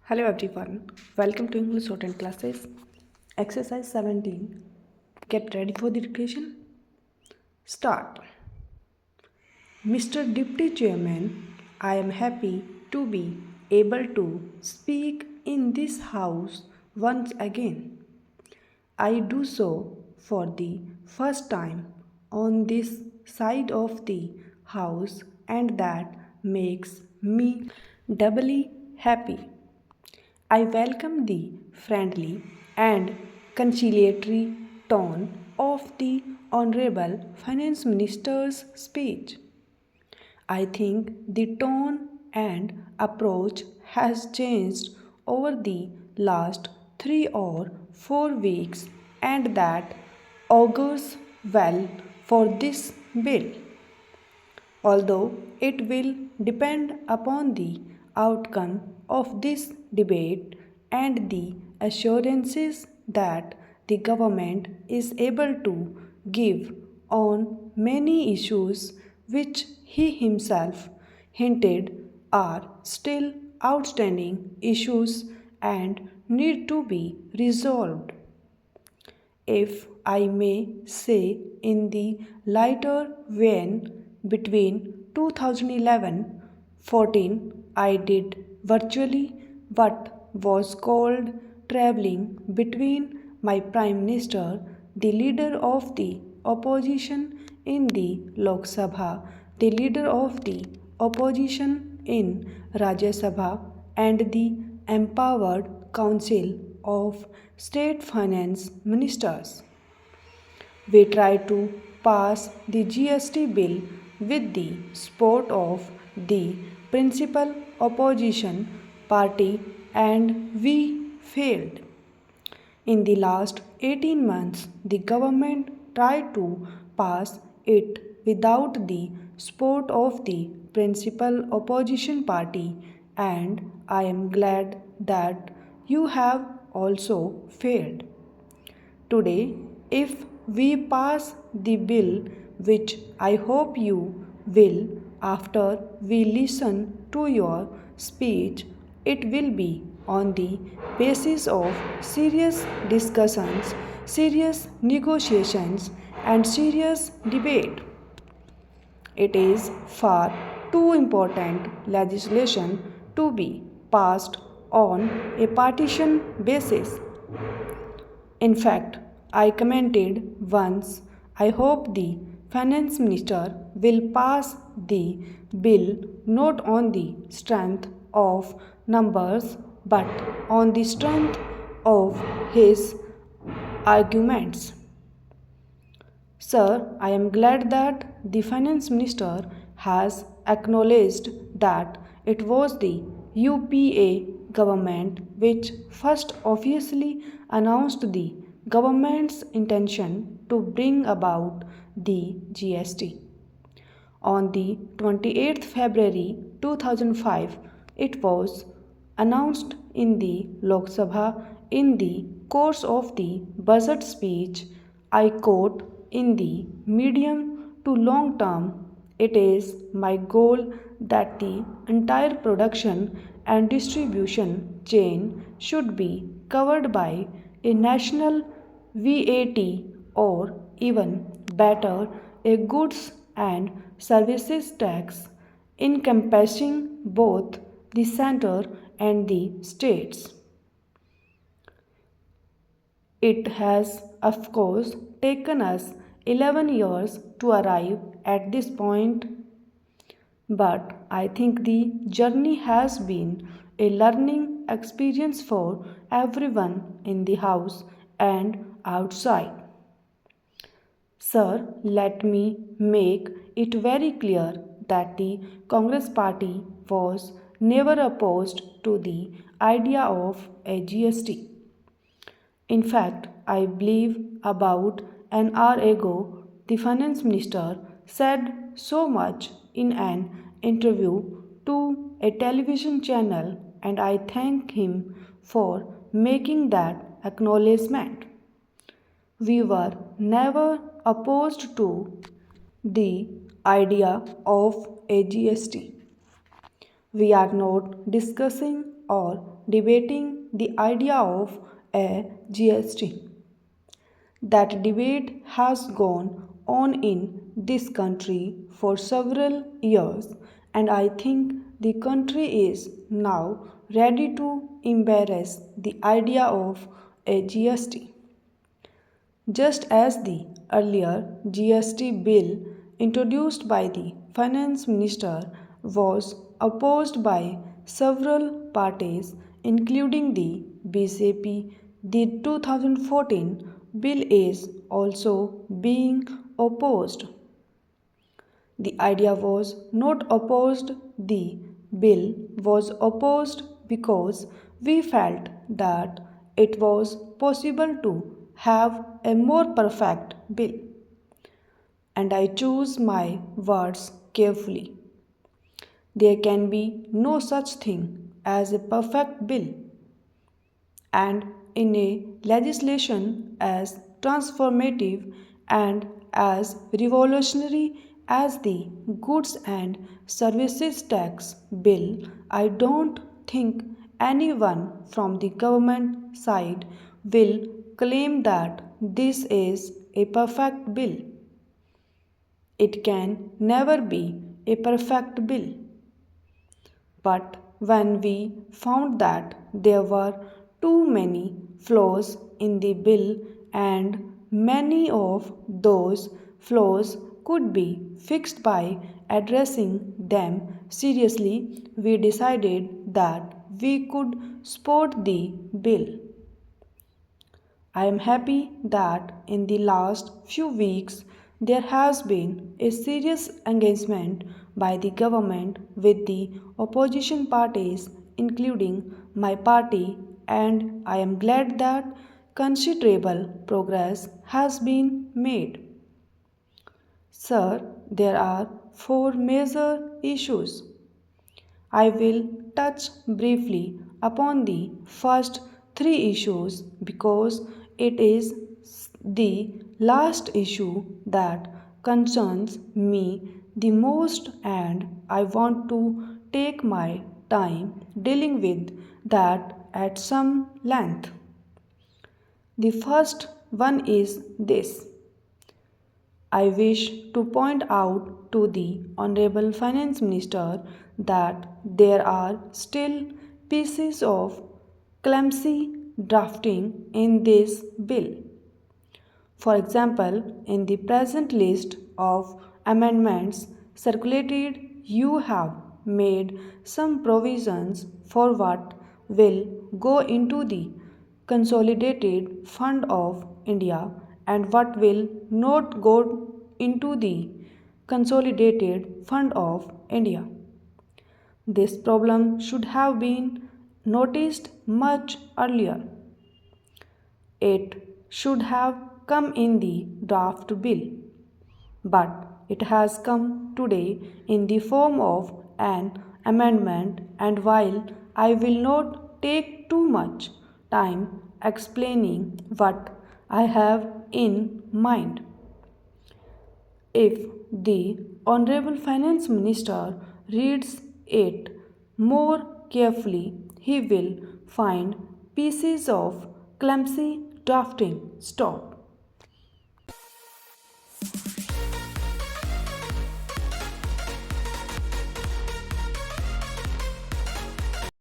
Hello everyone, welcome to English Shorthand classes. Exercise 17. Get ready for the dictation. Start. Mr. Deputy Chairman, I am happy to be able to speak in this house once again. I do so for the first time on this side of the house, and that makes me doubly happy. I welcome the friendly and conciliatory tone of the Honorable Finance Minister's speech. I think the tone and approach has changed over the last 3 or 4 weeks, and that augurs well for this bill. Although it will depend upon the outcome of this debate and the assurances that the government is able to give on many issues which he himself hinted are still outstanding issues and need to be resolved. If I may say, in the lighter vein, between 2011-14, I did virtually what was called traveling between my Prime Minister, the leader of the opposition in the Lok Sabha, the leader of the opposition in Rajya Sabha, and the empowered Council of State Finance Ministers. We tried to pass the GST bill with the support of the principal opposition party, and we failed. In the last 18 months, the government tried to pass it without the support of the principal opposition party, and I am glad that you have also failed. Today, if we pass the bill, which I hope you will after we listen to your speech, it will be on the basis of serious discussions, serious negotiations, and serious debate. It is far too important legislation to be passed on a partisan basis. In fact, I commented once, I hope the finance minister will pass the bill not on the strength of numbers but on the strength of his arguments. Sir, I am glad that the finance minister has acknowledged that it was the UPA government which first officially announced the government's intention to bring about the GST. On the 28th February 2005, it was announced in the Lok Sabha in the course of the budget speech. I quote, in the medium to long term, it is my goal that the entire production and distribution chain should be covered by a national VAT, or even better, a goods and services tax encompassing both the center and the states. It has, of course, taken us 11 years to arrive at this point, but I think the journey has been a learning experience for everyone in the house and outside. Sir, let me make it very clear that the Congress party was never opposed to the idea of a GST. In fact, I believe about an hour ago, the finance minister said so much in an interview to a television channel, and I thank him for making that acknowledgement. We were never opposed to the idea of a GST. We are not discussing or debating the idea of a GST. That debate has gone on in this country for several years, and I think the country is now ready to embrace the idea of a GST. Just as the earlier GST bill introduced by the finance minister was opposed by several parties, including the BJP, the 2014 bill is also being opposed. The idea was not opposed, the bill was opposed because we felt that it was possible to have a more perfect bill. And I choose my words carefully. There can be no such thing as a perfect bill, and in a legislation as transformative and as revolutionary as the Goods and Services Tax Bill, I don't think anyone from the government side will claim that this is a perfect bill. It can never be a perfect bill. But when we found that there were too many flaws in the bill and many of those flaws could be fixed by addressing them seriously, we decided that we could support the bill. I am happy that in the last few weeks there has been a serious engagement by the government with the opposition parties, including my party, and I am glad that considerable progress has been made. Sir, there are four major issues. I will touch briefly upon the first three issues because it is the last issue that concerns me the most, and I want to take my time dealing with that at some length. The first one is this. I wish to point out to the Honorable Finance Minister that there are still pieces of clumsy drafting in this bill. For example, in the present list of amendments circulated, you have made some provisions for what will go into the Consolidated Fund of India and what will not go into the Consolidated Fund of India. This problem should have been noticed much earlier. It should have come in the draft bill, but it has come today in the form of an amendment, and while I will not take too much time explaining what I have in mind, if the Honorable Finance Minister reads it more carefully, he will find pieces of clumsy drafting. Stop.